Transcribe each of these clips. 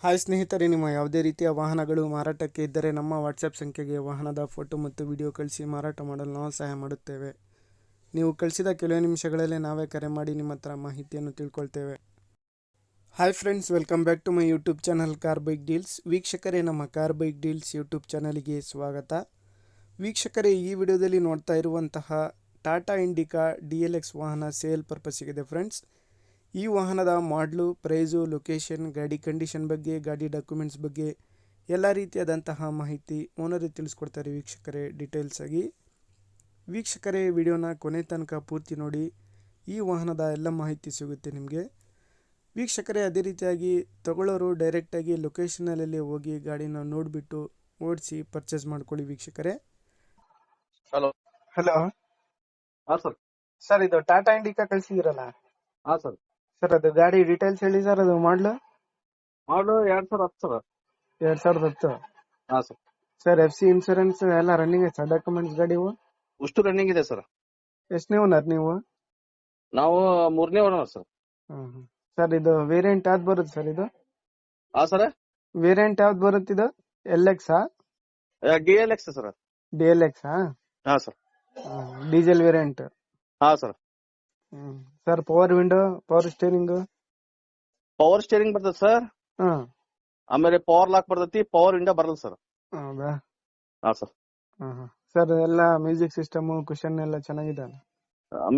Hi ಸ್ನೇಹಿತರೆ, ನಿಮ್ಮ ಯಾವುದೇ ರೀತಿಯ ವಾಹನಗಳು ಮಾರಾಟಕ್ಕೆ ಇದ್ದರೆ ನಮ್ಮ ವಾಟ್ಸಪ್ ಸಂಖ್ಯೆಗೆ ವಾಹನದ ಫೋಟೋ ಮತ್ತು ವಿಡಿಯೋ ಕಳಿಸಿ ಮಾರಾಟ ಮಾಡಲು ನಾವು ಸಹಾಯ ಮಾಡುತ್ತೇವೆ. ನೀವು ಕಳಿಸಿದ ಕೆಲವೇ ನಿಮಿಷಗಳಲ್ಲೇ ನಾವೇ ಕರೆ ಮಾಡಿ ನಿಮ್ಮ ಹತ್ರ ಮಾಹಿತಿಯನ್ನು ತಿಳ್ಕೊಳ್ತೇವೆ. Hi friends, welcome back to my YouTube channel car bike deals. ವೀಕ್ಷಕರೇ, ನಮ್ಮ ಕಾರ್ ಬೈಕ್ ಡೀಲ್ಸ್ ಯೂಟ್ಯೂಬ್ ಚಾನಲ್ಗೆ ಸ್ವಾಗತ. ವೀಕ್ಷಕರೇ, ಈ ವಿಡಿಯೋದಲ್ಲಿ ನೋಡ್ತಾ ಇರುವಂತಹ ಟಾಟಾ ಇಂಡಿಕಾ DLX ವಾಹನ ಸೇಲ್ ಪರ್ಪಸ್ಸಿಗಿದೆ ಫ್ರೆಂಡ್ಸ್. ಈ ವಾಹನದ ಮಾಡಲು, ಪ್ರೈಸು, ಲೊಕೇಶನ್, ಗಾಡಿ ಕಂಡೀಷನ್ ಬಗ್ಗೆ, ಗಾಡಿ ಡಾಕ್ಯುಮೆಂಟ್ಸ್ ಬಗ್ಗೆ ಎಲ್ಲ ರೀತಿಯಾದಂತಹ ಮಾಹಿತಿ ಓನರೇ ತಿಳಿಸ್ಕೊಡ್ತಾರೆ ವೀಕ್ಷಕರೇ, ಡೀಟೇಲ್ಸ್ ಆಗಿ. ವೀಕ್ಷಕರೇ, ವಿಡಿಯೋನ ಕೊನೆ ತನಕ ಪೂರ್ತಿ ನೋಡಿ, ಈ ವಾಹನದ ಎಲ್ಲ ಮಾಹಿತಿ ಸಿಗುತ್ತೆ ನಿಮಗೆ. ವೀಕ್ಷಕರೇ, ಅದೇ ರೀತಿಯಾಗಿ ತಗೊಳ್ಳೋರು ಡೈರೆಕ್ಟಾಗಿ ಲೊಕೇಶನಲ್ಲೇ ಹೋಗಿ ಗಾಡಿನ ನೋಡಿಬಿಟ್ಟು ಓಡಿಸಿ ಪರ್ಚೇಸ್ ಮಾಡ್ಕೊಳ್ಳಿ ವೀಕ್ಷಕರೇ. ಹಲೋ ಹಲೋ ಹಾ ಸರ್. ಸರ್, ಇದು ಟಾಟಾ ಇಂಡಿಕಾ ಕಳಿಸಿದಿರಲ್ಲ ಹಾ ಸರ್. ಸರ್, ಅದು ಗಾಡಿ ಡೀಟೇಲ್ಸ್ ಹೇಳಿ ಸರ್. ಅದು ಮಾಡಲು ಮಾಡಲು 2010 ಸರ್. 2010. ಹಾ ಸರ್. ಸರ್, FC ಇನ್ಸೂರೆನ್ಸ್ ಎಲ್ಲ ರನ್ನಿಂಗ್ ಐತೆ ಸರ್? ಡಾಕ್ಯುಮೆಂಟ್ಸ್ ಗಾಡಿ ಉಷ್ಟು ರನ್ನಿಂಗ್ ಇದೆ ಸರ್. ಎಷ್ಟನೇ ಓನರ್ ನೀವು? ನಾವು 3ನೇ ಓನರ್ ಸರ್. ಸರ್, ಇದು ವೇರಿಯಂಟ್ ಯಾವ್ದು ಬರುತ್ತೆ ಸರ್? ಇದು ಹಾ ಸರ್. ವೇರಿಯಂಟ್ ಯಾವ್ದು ಬರುತ್ತೆ? ಇದು LX DLX ಸರ್. DLX ಹಾ ಸರ್. Diesel variant. ಹಾ sir. Sir, power window, power steering? Power steering ಬರ್ತದೆ ಸರ್. ಆಮೇಲೆ ಪವರ್ ಲಾಕ್ ಬರ್ತೈತಿ, ಪವರ್ ವಿಂಡೋ ಬರಲ್ಲ ಸರ್. ಹೌದಾ? ಹಾ ಸರ್. ಸರ್, ಎಲ್ಲ ಮ್ಯೂಸಿಕ್ ಸಿಸ್ಟಮ್, ಕುಷನ್ ಎಲ್ಲ ಚೆನ್ನಾಗಿದೆ?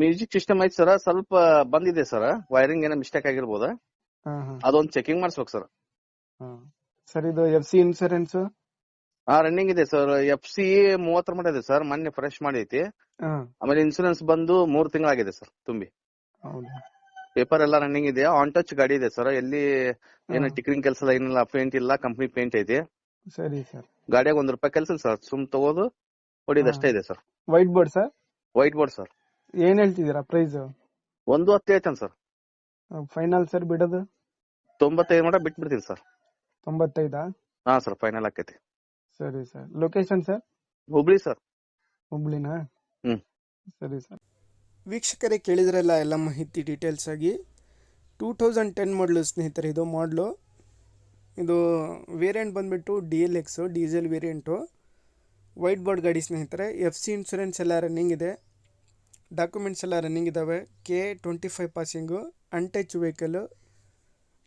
ಮ್ಯೂಸಿಕ್ ಸಿಸ್ಟಮ್ ಐತಿ ಸರ್. ಸ್ವಲ್ಪ ಬಂದಿದೆ ಸರ್, ವೈರಿಂಗ್ ಏನೋ ಮಿಸ್ಟೇಕ್ ಆಗಿರ್ಬೋದ, ಅದೊಂದು ಚೆಕಿಂಗ್ ಮಾಡಿಸ್ಬೇಕು ಸರ್. ಸರ್, ಇದು FC ಇನ್ಸೂರೆನ್ಸ್ ರನ್ನಿಂಗ್ ಇದೆ ಸರ್. FC 30 ಮಟ್ಟ ಇದೆ ಸರ್, ಮೊನ್ನೆ ಫ್ರೆಶ್ ಮಾಡೈತಿ. ಆಮೇಲೆ ಇನ್ಸೂರೆನ್ಸ್ ಬಂದು 3 ತಿಂಗಳಾಗಿದೆ ಸರ್ ತುಂಬಿ. ಹೌದಾ? ಪೇಪರ್ ಎಲ್ಲ ರನ್ನಿಂಗ್ ಇದೆ. ಆನ್ ಟಚ್ ಗಾಡಿ ಇದೆ ಸರ್. ಎಲ್ಲಿ ಏನು ಟಿಕರಿಂಗ್ ಕೆಲಸ ಏನಿಲ್ಲ, ಪೇಂಟ್ ಇಲ್ಲ, ಕಂಪ್ನಿ ಪೇಂಟ್ ಐತಿ. ಸರಿ ಸರ್. ಗಾಡಿಯಾಗ ₹1 ಕೆಲಸ ಇಲ್ಲ ಸರ್, ಸುಮ್ ತಗೋದು ಹೊಡಿದಷ್ಟೇ ಇದೆ sir. White board sir? White board sir. ಏನ್ ಹೇಳ್ತಿದ್ದೀರಾ ಪ್ರೈಸ್? 110 ಐತನ್ ಸರ್. ಫೈನಲ್ ಸರ್ ಬಿಡೋದು? 95 ಮಟ ಬಿಟ್ಬಿಡ್ತೀನಿ ಸರ್. 95? ಹಾ ಸರ್, ಫೈನಲ್ ಆಕೈತಿ. ಸರಿ sir. Location sir? Hubli sir. ಹುಬ್ಳಿನಾ? ಸರಿ ಸರ್. ವೀಕ್ಷಕರೇ, ಕೇಳಿದ್ರಲ್ಲ ಎಲ್ಲ ಮಾಹಿತಿ ಡೀಟೇಲ್ಸ್ ಆಗಿ. 2010 ಮಾಡಲು ಸ್ನೇಹಿತರೆ, ಇದು ಮಾಡಲು. ಇದು ವೇರಿಯಂಟ್ ಬಂದ್ಬಿಟ್ಟು DLX diesel variant. White board ಗಾಡಿ ಸ್ನೇಹಿತರೆ. FC ಇನ್ಸೂರೆನ್ಸ್ ಎಲ್ಲ ರನ್ನಿಂಗ್ ಇದೆ, ಡಾಕ್ಯುಮೆಂಟ್ಸ್ ಎಲ್ಲ ರನ್ನಿಂಗ್ ಇದ್ದಾವೆ. K25 ಪಾಸಿಂಗು, ಅನ್ಟಚ್ ವೆಹಿಕಲ್ಲು,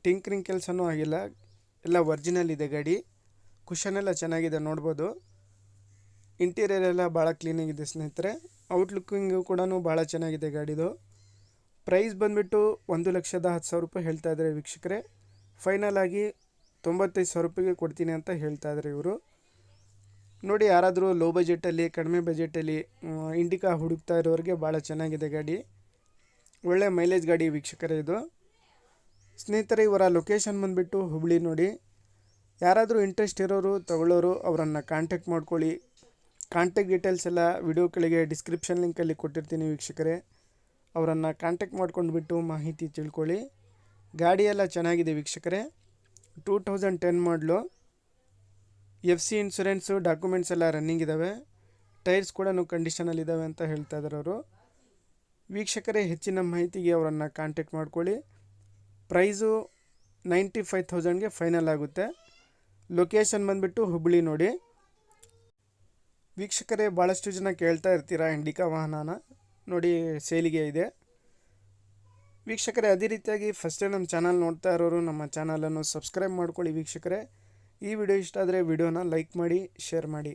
ಟಿಂಕ್ರಿಂಗ್ ಕೆಲಸನೂ ಆಗಿಲ್ಲ, ಎಲ್ಲ ಒರಿಜಿನಲ್ ಇದೆ ಗಾಡಿ. ಕುಷನ್ ಎಲ್ಲ ಚೆನ್ನಾಗಿದೆ, ನೋಡ್ಬೋದು. ಇಂಟೀರಿಯರ್ ಎಲ್ಲ ಭಾಳ ಕ್ಲೀನಾಗಿದೆ ಸ್ನೇಹಿತರೆ. ಔಟ್ಲುಕ್ಕಿಂಗು ಕೂಡ ಭಾಳ ಚೆನ್ನಾಗಿದೆ ಗಾಡಿದು. ಪ್ರೈಸ್ ಬಂದುಬಿಟ್ಟು ₹1,10,000 ಹೇಳ್ತಾ ಇದ್ದಾರೆ ವೀಕ್ಷಕರೇ. ಫೈನಲ್ ಆಗಿ ₹95,000 ಕೊಡ್ತೀನಿ ಅಂತ ಹೇಳ್ತಾ ಇದ್ದಾರೆ ಇವರು. ನೋಡಿ, ಯಾರಾದರೂ ಲೋ ಬಜೆಟಲ್ಲಿ, ಕಡಿಮೆ ಬಜೆಟಲ್ಲಿ ಇಂಡಿಕಾ ಹುಡುಕ್ತಾ ಇರೋರಿಗೆ ಭಾಳ ಚೆನ್ನಾಗಿದೆ ಗಾಡಿ. ಒಳ್ಳೆ ಮೈಲೇಜ್ ಗಾಡಿ ವೀಕ್ಷಕರೇ ಇದು. ಸ್ನೇಹಿತರೆ, ಇವರ ಲೊಕೇಶನ್ ಬಂದುಬಿಟ್ಟು ಹುಬ್ಳಿ. ನೋಡಿ, ಯಾರಾದರೂ ಇಂಟ್ರೆಸ್ಟ್ ಇರೋರು, ತಗೊಳ್ಳೋರು ಅವರನ್ನು ಕಾಂಟ್ಯಾಕ್ಟ್ ಮಾಡ್ಕೊಳ್ಳಿ. ಕಾಂಟ್ಯಾಕ್ಟ್ ಡೀಟೇಲ್ಸ್ ಎಲ್ಲ ವಿಡಿಯೋ ಕೆಳಗೆ ಡಿಸ್ಕ್ರಿಪ್ಷನ್ ಲಿಂಕಲ್ಲಿ ಕೊಟ್ಟಿರ್ತೀನಿ ವೀಕ್ಷಕರೇ. ಅವರನ್ನು ಕಾಂಟ್ಯಾಕ್ಟ್ ಮಾಡ್ಕೊಂಡ್ಬಿಟ್ಟು ಮಾಹಿತಿ ತಿಳ್ಕೊಳ್ಳಿ. ಗಾಡಿ ಎಲ್ಲ ಚೆನ್ನಾಗಿದೆ ವೀಕ್ಷಕರೇ. 2010 ಮಾಡಲು. FC ಇನ್ಸೂರೆನ್ಸು, ಡಾಕ್ಯುಮೆಂಟ್ಸ್ ಎಲ್ಲ ರನ್ನಿಂಗ್ ಇದ್ದಾವೆ. ಟೈರ್ಸ್ ಕೂಡ ಕಂಡೀಷನಲ್ಲಿದ್ದಾವೆ ಅಂತ ಹೇಳ್ತಾ ಇದ್ದಾರೆ ಅವರು. ವೀಕ್ಷಕರೇ, ಹೆಚ್ಚಿನ ಮಾಹಿತಿಗೆ ಅವರನ್ನು ಕಾಂಟ್ಯಾಕ್ಟ್ ಮಾಡ್ಕೊಳ್ಳಿ. ಪ್ರೈಸು 95,000ಗೆ ಫೈನಲ್ ಆಗುತ್ತೆ. ಲೊಕೇಶನ್ ಬಂದುಬಿಟ್ಟು ಹುಬ್ಳಿ. ನೋಡಿ ವೀಕ್ಷಕರೇ, ಭಾಳಷ್ಟು ಜನ ಕೇಳ್ತಾ ಇರ್ತೀರಾ ಇಂಡಿಕಾ ವಾಹನನ. ನೋಡಿ, ಸೇಲಿಗೆ ಇದೆ ವೀಕ್ಷಕರೇ. ಅದೇ ರೀತಿಯಾಗಿ ಫಸ್ಟ್ ಟೈಮ್ ನಮ್ಮ ಚಾನಲ್ ನೋಡ್ತಾ ಇರೋರು ನಮ್ಮ ಚಾನಲನ್ನು ಸಬ್ಸ್ಕ್ರೈಬ್ ಮಾಡ್ಕೊಳ್ಳಿ ವೀಕ್ಷಕರೇ. ಈ ವಿಡಿಯೋ ಇಷ್ಟ ಆದರೆ ವಿಡಿಯೋನ ಲೈಕ್ ಮಾಡಿ, ಶೇರ್ ಮಾಡಿ.